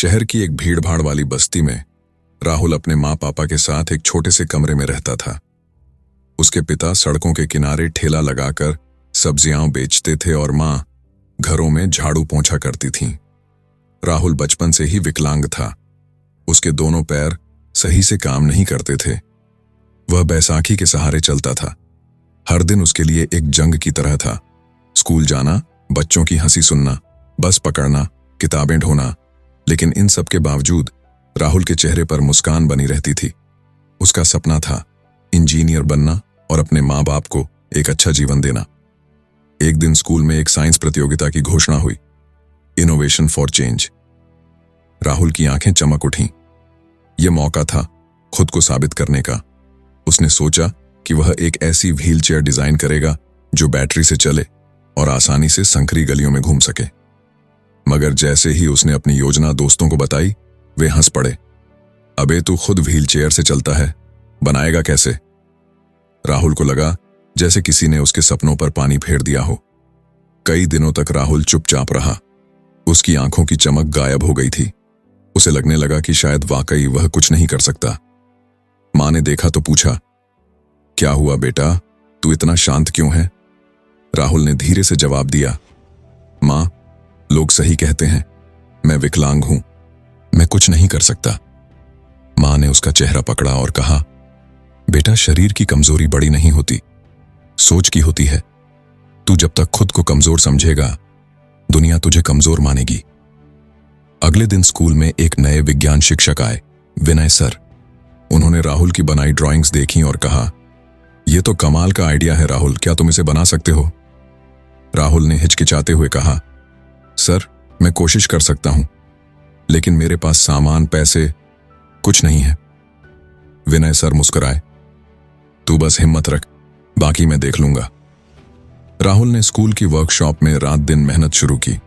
शहर की एक भीड़-भाड़ वाली बस्ती में राहुल अपने माँ पापा के साथ एक छोटे से कमरे में रहता था। उसके पिता सड़कों के किनारे ठेला लगाकर सब्जियां बेचते थे और माँ घरों में झाड़ू पोंछा करती थीं। राहुल बचपन से ही विकलांग था। उसके दोनों पैर सही से काम नहीं करते थे। वह बैसाखी के सहारे चलता था। हर दिन उसके लिए एक जंग की तरह था। स्कूल जाना, बच्चों की हंसी सुनना, बस पकड़ना, किताबें ढोना, लेकिन इन सब के बावजूद राहुल के चेहरे पर मुस्कान बनी रहती थी। उसका सपना था इंजीनियर बनना और अपने माँ बाप को एक अच्छा जीवन देना। एक दिन स्कूल में एक साइंस प्रतियोगिता की घोषणा हुई, इनोवेशन फॉर चेंज। राहुल की आंखें चमक उठीं। यह मौका था खुद को साबित करने का। उसने सोचा कि वह एक ऐसी व्हील चेयर डिजाइन करेगा जो बैटरी से चले और आसानी से संकरी गलियों में घूम सके। मगर जैसे ही उसने अपनी योजना दोस्तों को बताई, वे हंस पड़े। अबे तू खुद व्हील चेयर से चलता है, बनाएगा कैसे? राहुल को लगा जैसे किसी ने उसके सपनों पर पानी फेर दिया हो। कई दिनों तक राहुल चुपचाप रहा। उसकी आंखों की चमक गायब हो गई थी। उसे लगने लगा कि शायद वाकई वह कुछ नहीं कर सकता। माँ ने देखा तो पूछा, क्या हुआ बेटा, तू इतना शांत क्यों है? राहुल ने धीरे से जवाब दिया, माँ, लोग सही कहते हैं, मैं विकलांग हूं, मैं कुछ नहीं कर सकता। माँ ने उसका चेहरा पकड़ा और कहा, बेटा, शरीर की कमजोरी बड़ी नहीं होती, सोच की होती है। तू जब तक खुद को कमजोर समझेगा, दुनिया तुझे कमजोर मानेगी। अगले दिन स्कूल में एक नए विज्ञान शिक्षक आए, विनय सर। उन्होंने राहुल की बनाई ड्राइंग्स देखी और कहा, यह तो कमाल का आइडिया है राहुल, क्या तुम इसे बना सकते हो? राहुल ने हिचकिचाते हुए कहा, सर, मैं कोशिश कर सकता हूं, लेकिन मेरे पास सामान, पैसे कुछ नहीं है। विनय सर मुस्कुराए, तू बस हिम्मत रख, बाकी मैं देख लूंगा। राहुल ने स्कूल की वर्कशॉप में रात दिन मेहनत शुरू की।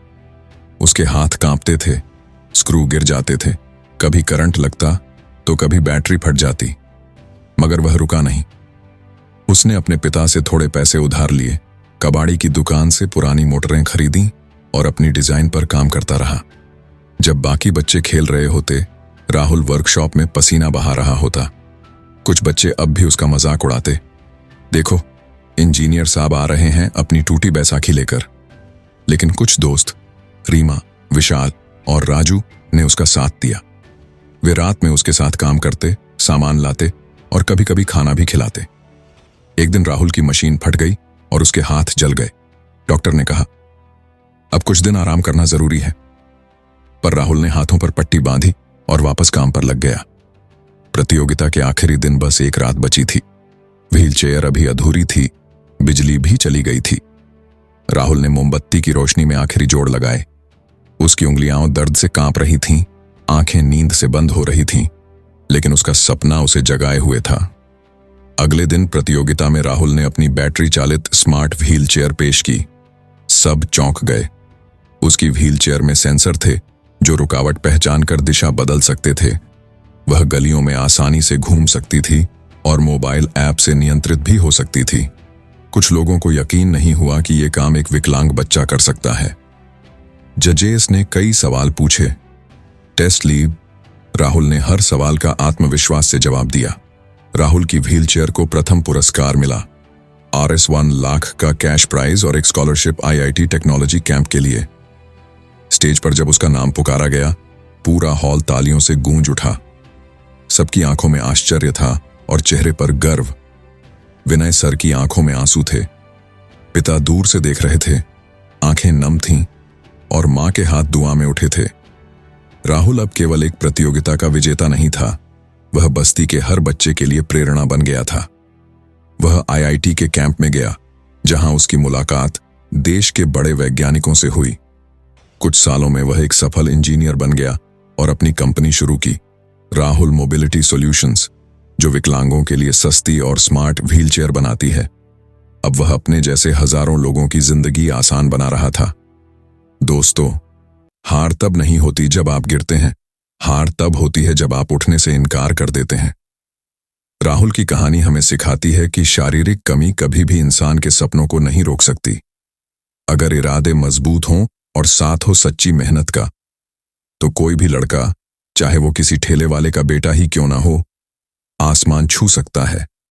उसके हाथ कांपते थे, स्क्रू गिर जाते थे, कभी करंट लगता तो कभी बैटरी फट जाती, मगर वह रुका नहीं। उसने अपने पिता से थोड़े पैसे उधार लिए, कबाड़ी की दुकान से पुरानी मोटरें खरीदी और अपनी डिजाइन पर काम करता रहा। जब बाकी बच्चे खेल रहे होते, राहुल वर्कशॉप में पसीना बहा रहा होता। कुछ बच्चे अब भी उसका मजाक उड़ाते, देखो, इंजीनियर साहब आ रहे हैं अपनी टूटी बैसाखी लेकर। लेकिन कुछ दोस्त, रीमा, विशाल और राजू, ने उसका साथ दिया। वे रात में उसके साथ काम करते, सामान लाते और कभी कभी खाना भी खिलाते। एक दिन राहुल की मशीन फट गई और उसके हाथ जल गए। डॉक्टर ने कहा, अब कुछ दिन आराम करना जरूरी है। पर राहुल ने हाथों पर पट्टी बांधी और वापस काम पर लग गया। प्रतियोगिता के आखिरी दिन बस एक रात बची थी। व्हील चेयर अभी अधूरी थी, बिजली भी चली गई थी। राहुल ने मोमबत्ती की रोशनी में आखिरी जोड़ लगाए। उसकी उंगलियां दर्द से कांप रही थीं, आंखें नींद से बंद हो रही थीं, लेकिन उसका सपना उसे जगाए हुए था। अगले दिन प्रतियोगिता में राहुल ने अपनी बैटरी चालित स्मार्ट व्हील चेयर पेश की। सब चौंक गए। उसकी व्हील चेयर में सेंसर थे जो रुकावट पहचान कर दिशा बदल सकते थे। वह गलियों में आसानी से घूम सकती थी और मोबाइल ऐप से नियंत्रित भी हो सकती थी। कुछ लोगों को यकीन नहीं हुआ कि यह काम एक विकलांग बच्चा कर सकता है। जजेस ने कई सवाल पूछे। टेस्ट ली। राहुल ने हर सवाल का आत्मविश्वास से जवाब दिया। राहुल की व्हील चेयर को प्रथम पुरस्कार मिला, RS1 लाख का कैश प्राइज और एक स्कॉलरशिप IIT टेक्नोलॉजी कैंप के लिए। स्टेज पर जब उसका नाम पुकारा गया, पूरा हॉल तालियों से गूंज उठा। सबकी आंखों में आश्चर्य था और चेहरे पर गर्व। विनय सर की आंखों में आंसू थे। पिता दूर से देख रहे थे, आंखें नम थीं और मां के हाथ दुआ में उठे थे। राहुल अब केवल एक प्रतियोगिता का विजेता नहीं था, वह बस्ती के हर बच्चे के लिए प्रेरणा बन गया था। वह IIT के कैंप में गया, जहां उसकी मुलाकात देश के बड़े वैज्ञानिकों से हुई। कुछ सालों में वह एक सफल इंजीनियर बन गया और अपनी कंपनी शुरू की, राहुल मोबिलिटी सॉल्यूशंस, जो विकलांगों के लिए सस्ती और स्मार्ट व्हीलचेयर बनाती है। अब वह अपने जैसे हजारों लोगों की जिंदगी आसान बना रहा था। दोस्तों, हार तब नहीं होती जब आप गिरते हैं, हार तब होती है जब आप उठने से इनकार कर देते हैं। राहुल की कहानी हमें सिखाती है कि शारीरिक कमी कभी भी इंसान के सपनों को नहीं रोक सकती। अगर इरादे मजबूत हों और साथ हो सच्ची मेहनत का, तो कोई भी लड़का, चाहे वो किसी ठेले वाले का बेटा ही क्यों ना हो, आसमान छू सकता है।